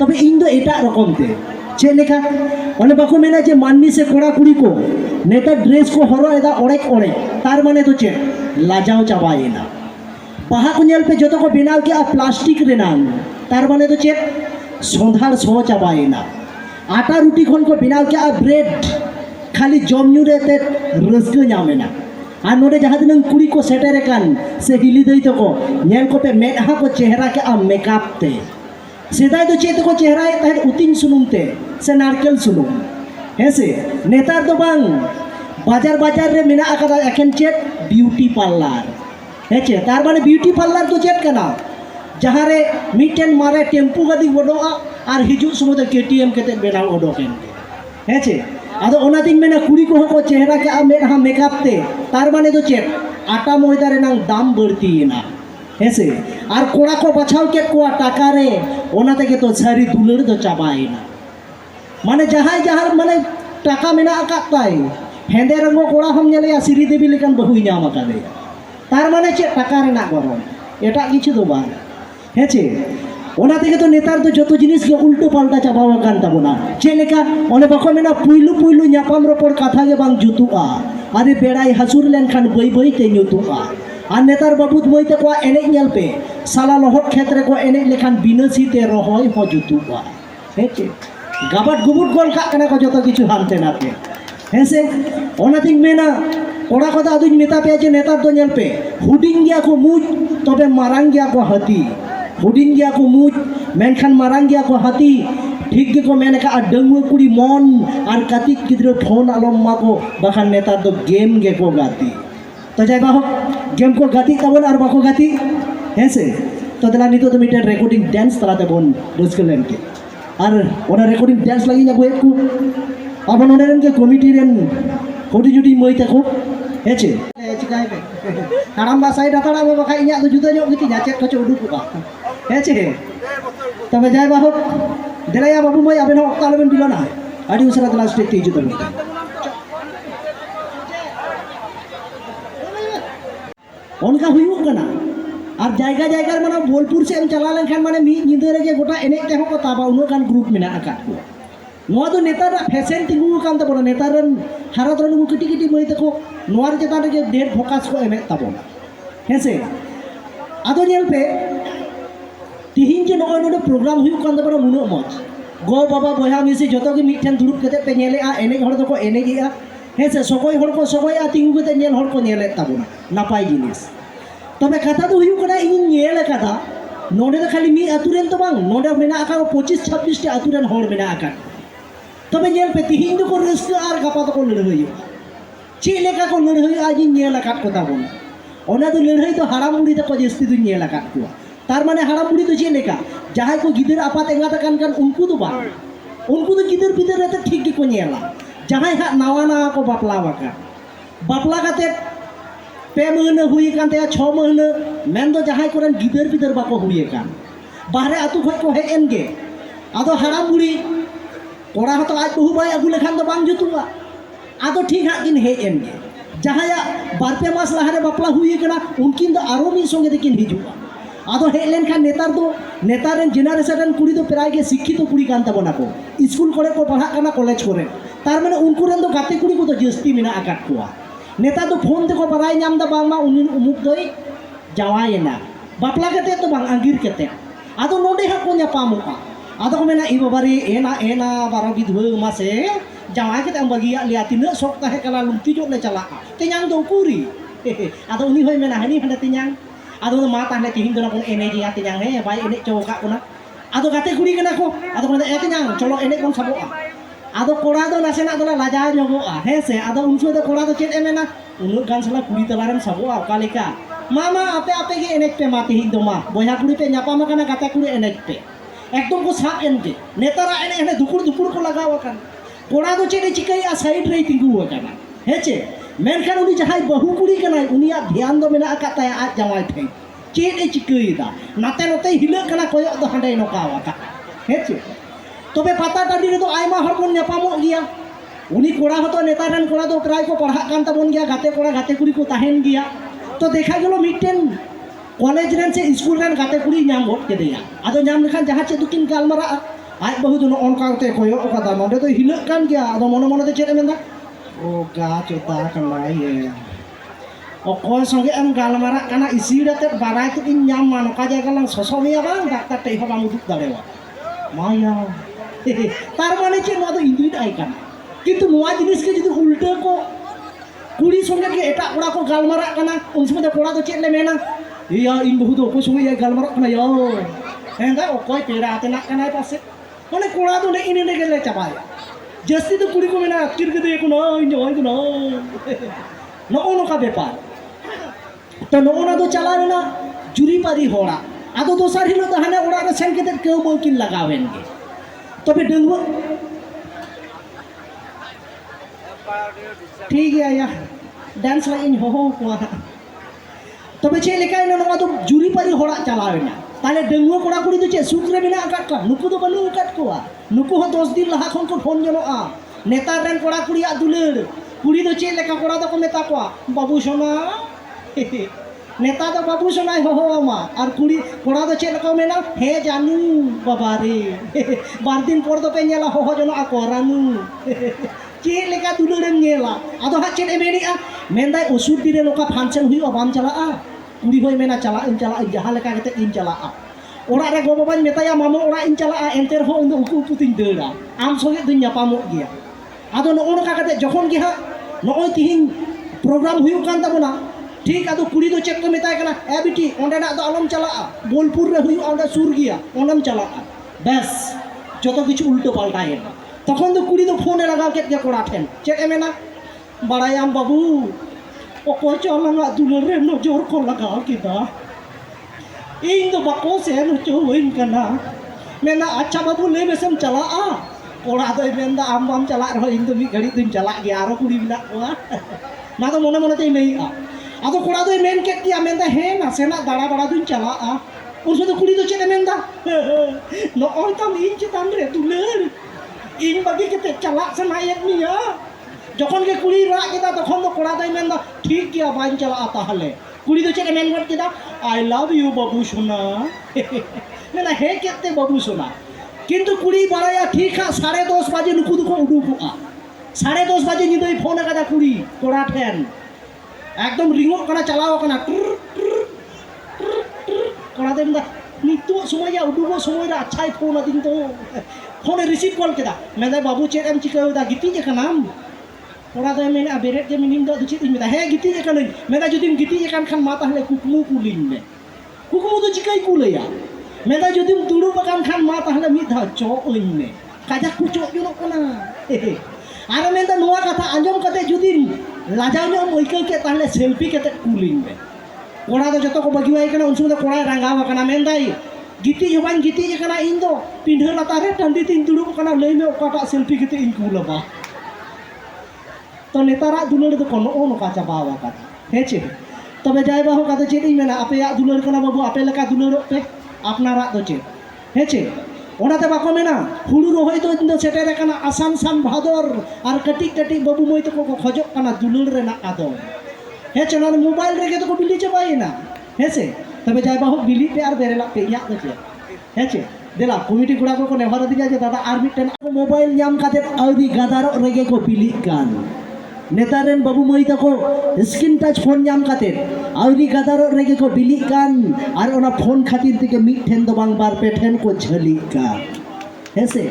तबे इन दो एटा रकम ते चे लेखा ओने बाको मेना जे मानमी से कोड़ा कुड़ी को नेता ड्रेस को हरो एदा ओड़ेक ओड़े तार माने तो चे लाजाओ चाबाएना बाहा को नेल पे जो तो को बिनाव के आ प्लास्टिक रेनान तार माने तो चे सोंधार सो चाबाएना आटा रोटी खन को बिनाव के आ ब्रेड खाली जमन्यू रे ते रस्क ᱧᱟᱢᱮᱱᱟ और नोडे जहाँ दिन कुड़ी को सेटेर कान से हिली दई तो को नेल को पे मेडहा को चेहरा के आ मेकअप ते सेदाय तो चेत को चेहरा तहन उतिन सुनुम ते से नारकेल सुनुम हेसे नेतार तो बांग बाजार बाजार रे मेना आकादा एखन चेत ब्यूटी पार्लर हेचे तार माने ब्यूटी पार्लर तो चेत कना जहाँ रे मिटेन मारे टेम्पू गाड़ी ओडोआ और हिजू समय केटीएम केते बेनाव ओडोकेन हेचे आदो ओनातिन मेना कुड़ी को को चेहरा के आ मेडहा मेकअप ते तार माने तो चेत आटा मयदा रेनांग दाम बढ़तीना हेसे और कोड़ा को बचाव के को टाका रे ओना तेगे तो सारी दुलड़ तो चाबाएना माने जहाँ जहाँ माने टाका मेना आकाताय हेंदे रंगो कोड़ा हम नेले सिरी देवी लेकन बहु नाम आकादे तार माने चे टाका रेना गरम एटा किछु दो बार हेचे ओना तेगे तो नेतार तो जतो जिनिस के उल्टो पाल्टा चाबावा कान ताबोना चे लेका ओने बाको मेना पुइलु पुइलु न्यापाम रोपड़ कथा गे बांग जुतुआ आदि बेड़ाई हसुर लेनखान बई बई ते नुतुआ और नेतार बाबूत मई ते को एने नेल पे साला लहट क्षेत्र को एने लेखान बिनसी ते रहोय हो जुतुआ हेचे गाबट गुबुट गोल का कना को जतो किछु हानते नाते हेसे ओनातिन मेना कोड़ा को आदुñ मेता पे जे नेतार तो नेल पे हुडिंग गया को मुज तबे मारांग गया को हाथी हुडिंग गया को मुज मेनखान मारांग गया को हाथी ठीक गे को मेने का डंगु कुड़ी मन और काती गिद्रो फोन आलम मा को बाखान नेतार तो गेम गे को गाती तो जाय बाहो गेम को गाती तबन और बाको गाती हेसे तो दला नितो तो मिटे रेकॉर्डिंग डांस तलाते बोन रस्कलेन के और ओना रेकॉर्डिंग डांस लगी ना गोए को अब ओनेरन के कमिटी रेन होडी जुडी मई तको हेचे चिकाय पे हाराम बासाय डाताड़ा बे बखा इया तो जुदा जो गिती जाचे को उडुकुआ हेचे तबे जाय बाहो देलाया बाबू मई आबेन अक्तालबेन बिलना आडी उसरा दला स्टेज ते जुदा उनका हुयुग कना और जायगा जायगा माने बोलपुर से चला लेखान माने मी निदे रे गोटा एने ते हो को ताबा उनो कान ग्रुप मेना आका को नोआ तो नेतार फैशन तिंगु कान तबो नेतार हारत रन किटी किटी मई तको नोआर चेतान रे डेट फोकस को एमे तबो हेसे आदो नेल पे तिहिन जे नोय नोडे प्रोग्राम हुयुग कान तबो मुनो मज गो बाबा बया मिसी जतो के मिठन दुरुप कते पे नेले आ एने हर तो को एने गिया हेसे सगोय हर को सगोय आ तिंगु कते नेल हर को नेले तबो नापाय जिनिस तबे कथा तो हुयुग कना इन नेल कथा नोडे तो खाली मी आतुरेन तो बांग नोडे मेना आका 25 26 टे आतुरेन हर मेना आका तबे नेल पे तिहिन दो को रस्क आर गपा तो को लड़हई चे लेका को लड़हई आज नेल आका को ताबोन ओना तो लड़हई तो हाराम बुड़ी तो को जस्ती दु नेल आका को तार माने हाराम बुड़ी तो चे लेका जहां को गिदर आपात एंगात कान उनको तो बांग उनको तो गिदर पिदर रहते ठीक गे को नेला जहां हा नावा ना को बापला वाका बापला काते पे महीने हुई कान ते 6 महीने मेन दो जहां कोरन गिदर पिदर बाको हुई कान बाहरे आतु खय को हे एनगे आदो हाराम बुड़ी कोड़ा तो आज बहु बाय अगु लेखान तो बांग जुतुआ आदो ठीक हा किन हे एनगे जहां या बारपे मास लहारे बापला हुई कना उनकिन तो आरो मी संगे देकिन हिजुआ आदो हे लेन खान नेतार रेन जेनारेशन कुड़ी तो प्राय के शिक्षित तो कुड़ी कान तबना को स्कूल करे को पढ़ा कना कॉलेज करे तार माने उनको रेन तो गाते कुड़ी को तो जस्ती मेना आकाट कोआ नेता तो फोन ते को बराय नाम दा बांग मा उनिन उमुक दोई जावायना बापला कते तो बांग अंगीर कते आदो नोडे हा को न्यापामुका आदो को मेना इ बाबारी एना बारो गिदवे मासे जावाय कते बगिया लिया तिना sok tahe kala lumti jok le chala tenyang do kuri आदो उनी होय मेना हनी हने तेnyang आदो मा ताहले तिहिन दना कोन एने जिया तेnyang हे बाय एने चौका कोना आदो गाते कुड़ी कना को आदो कोन ए तेnyang चलो एने कोन सबोआ आदो कोड़ा दो नासेना दोला लाजा जोगोआ हेसे आदो उनसो दो कोड़ा दो चेत एमेना उनु गान सला कुड़ी तलारेन सबोआ कालिका मामा आपे आपे गे एनेक पे माती हिन दोमा बोया कुड़ी पे न्यापा मकाना गाते कुड़ी एनेक पे एकदम को साप एनगे नेतारा एने एने दुकुर दुकुर को लगावा कान कोड़ा दो चेत चिकैया साइड रे तिंगु काना हेचे मेनखान उनी जहाय बहु कुड़ी कनाय उनिया ध्यान दो मेना आकाताय आज जावाय थे चेत ए चिकैदा नाते नते हिले कना कोयो दो हांडे नोकावा का हेचे तबे पाता टाडी रे तो आयमा हर कोन न्यापामो गिया उनी कोड़ा हतो नेतारन कोड़ा तो प्राय को पढ़ा कान तबन गिया गाते कोड़ा गाते कुड़ी को ताहेन गिया तो देखा गेलो मिटेन कॉलेज रेन से स्कूल रेन गाते कुड़ी नाम गोट के दिया आदो नाम लेखान जहां चे दुकिन गालमारा aj bahu tu onka te koyo kata nonde tu hilak kan kia atau mono te cek emenda oh ga cota kana ye okoi songe am galmara kana isi date barai tu in nyaman kaja kalang sosomia bang tak te ho kamu duk darewa maya তার মানে যে নয় ইন্দ্রিত icon কিন্তু নোয়া জিনিসকে যদি উল্টো কো কুড়ি সঙ্গে কি এটা ওরা কো গালমারা কানা উন সময় কোড়া তো চেলে মেনা ইয়া ইন বহু তো কই সঙ্গে গালমারা কানা ইয়া হ্যাঁ দা অকয় পেড়া আতে না কানাই পাশে মানে কোড়া তো নেই ইনে গেলে চাপায় জাস্তি তো কুড়ি কো মেনা আকির কে দেখো না ইন হয় তো না নকা ব্যাপার তো ননা তো চালাবে না জুরি পারি হড়া আদো দোসার হিলো তো হানে ওড়া রে সেন কেতে কেউ বকিল লাগাবেন গে তবে ডেঙ্গু ठीक है या डांस लाइन हो को तबे चे लेकाय नवा तो जुरी पारी होड़ा चलावेना ताले डेंगु कोड़ा कुड़ी तो चे सुकरे बिना अकाट का नुकु तो बनु अकाट कोआ नुकु हो 10 दिन लहा खन को फोन जनोआ नेता रेन कोड़ा कुड़ी आ दुलेर कुड़ी तो चे लेका कोड़ा तो को मेता कोआ बाबू सोना नेता तो बाबू सोना हो मा और कुड़ी कोड़ा तो चे लेका मेना हे जानू बाबा रे बार दिन पर तो पे नेला हो जनो आ कोरानु चे लेका दुलेरम नेला आदो हा चे एमेनी आ मेंदाय उसुर दिरे लोका फांसन हुई अबाम चला आ कुड़ी होय मेना चला जहां लेका कते इन चला आ ओड़ा रे गो बाबा मेताया मामो ओड़ा इन चला आ एंतेर हो उन उकु उकु तिन देरा आम संगे दुनिया पामो गिया आदो नो ओनका कते जखन गे हा नोय तिहिन प्रोग्राम हुई कान तबना ठीक आदो कुड़ी दो चेक को मेताय कना ए बिटी ओंडे ना दो अलम चला आ बोलपुर रे हुई ओंडे सुर गिया ओंडम चला आ बस जतो किछु उल्टो पाल्टा हे तखन तो कुड़ी तो फोन लगा के कोड़ा ठेन चेक एमेना बड़ायाम बाबू ओको चलना दुलर रे नजर को लगा किदा इन तो बाको से नुचो होइन कना मेना अच्छा बाबू ले बेसम चला आ कोड़ा तो मेंदा आम बाम चला रहो इन तो मी घड़ी दिन चला गया आरो कुड़ी बिना कोआ ना तो मने मने ते नहीं आ आदो कोड़ा तो मेन के किया मेंदा हे ना सेना दाड़ा बड़ा दिन चला आ उनसे तो कुड़ी तो चेने मेंदा नो और तम इन चितान रे दुलर इन बाकी के चला सनायक निया जखन के कुड़ी राग केदा तखन तो कोड़ा दई मेंदा ठीक किया बाइन चला आता हले कुड़ी तो चेक मेन गट केदा आई लव यू बाबू सोना मेना हे केते बाबू सोना किंतु कुड़ी बड़ाया ठीक है 10:30 बजे नुकु दुको उडुकुआ 10:30 बजे निदई फोन कदा कुड़ी कोड़ा ठेन एकदम रिंगो कना चलाओ कना कोड़ा दे मेंदा नितो समय उडुको समय रा अच्छा फोन दिन तो फोन रिसीव कॉल केदा मेंदा बाबू चेक एम चिकाउदा गिती जे कनाम कोड़ा दे मेना बेरेट के मिनिम दो दुचित मेदा हे गिती जे कनई मेदा जुदिम गिती जे कान खान मा ताहले कुकमु कुलिन मे कुकमु तो चिकाई कुलया मेदा जुदिम दुड़ु बकान खान मा ताहले मि धा चो ओइन मे काजा कुचो जुनो कना आरो मेदा नोआ कथा आंजम कते जुदिम लाजाव नो मोइका के ताहले सेल्फी केते कुलिन मे कोड़ा दो जतो को बगिवाई कना उन समय कोड़ा रांगाव कना मेंदाई गिती जबान गिती जे कना इन दो पिंढर लातारे टंडी तीन दुड़ु कना लई मे ओकाटा सेल्फी केते इन कुलबा तो नेतारा दुलर तो कोनो ओनो का चाबावा का हेचे तबे जाय बाहु का तो चेत इन मेना आपे या दुलर कना बाबू आपे लका दुलर पे आपनारा तो चेत हेचे ओनाते बाको मेना हुड़ु रोहई तो इन सेटेर कना आसाम सान भादर और कटी कटी बाबू मोय तो को खजो कना दुलर रेना आदो हेचे ना मोबाइल रे के तो को बिली चबाइना हेचे तबे जाय बाहु बिली पे और बेरेला पे या तो चेत हेचे देला कमिटी गुड़ा को नेहर दिया जे दादा आर मिटन मोबाइल नाम काते आउदी गादारो रेगे को बिली कान नेतारेन बाबू मई तको स्क्रीन टच फोन नाम काते आउरी गादारो रेगे को बिली कान और ओना फोन खातिर तिके मिट ठेन दो बांग बार पे ठेन को झली का हेसे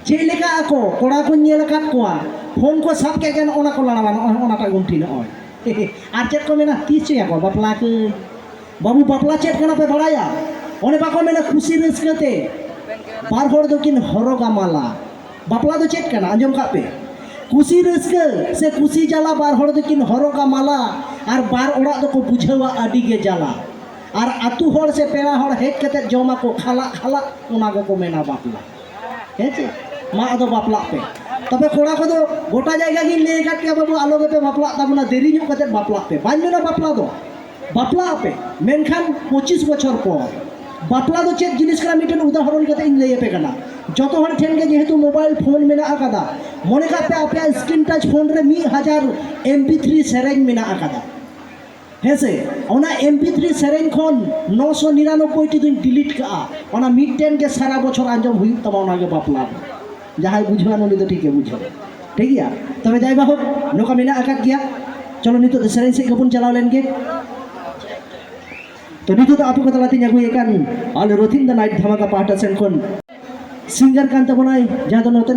चे लेका को कोड़ा को नेल काट कोआ फोन को सब के गन ओना को लाना ओना टा गुंठी न ओय आर चेत को मेना तीचे को बापला के बाबू बापला चेत कना पे बड़ाया ओने बाको मेना खुशी रसकते बार होड़ दो किन हरोगा माला बापला दो चेत कना अंजम का पे खुशी रस्क से खुशी जाला बार होड़ दकिन हरोगा माला और बार ओड़ा दो को बुझावा आदि गे जाला और आतु होड़ से पेड़ा होड़ हेक कते जमा को खाला खाला ओना को मेना बापला हेचे मा अदो बापला पे तबे कोड़ा को दो गोटा जायगा गिन ले काट के बाबू आलो पे बापला तबना देरी नु कते बापला पे बांजोना बापला पे मेनखान 25 बछर पर बापला दो चेक जिनिस करा मिटन उदाहरण कते इन लई पे कना जतो हर ठेन के जेहेतु मोबाइल फोन मेना आकादा मने का पे आपे स्क्रीन टच फोन रे 1000 MP3 सेरेंज मेना आकादा हेसे ओना MP3 सेरेन खन 999 टी दुन डिलीट का ओना मिडटेन के सारा बछर आंजम हुई तमा ओना के बापला जहां बुझवान उनी तो ठीक है बुझो ठीक गया तबे जाय बाहो नोका मेना आकात गया चलो नितो सेरेन से गबुन चलाव लेन के तो नितो तो आपको तलाती अगुए कान आल रोथिन द नाइट धमाका पार्ट सेन खन सिंगर कान तबनाय जहां तो नोते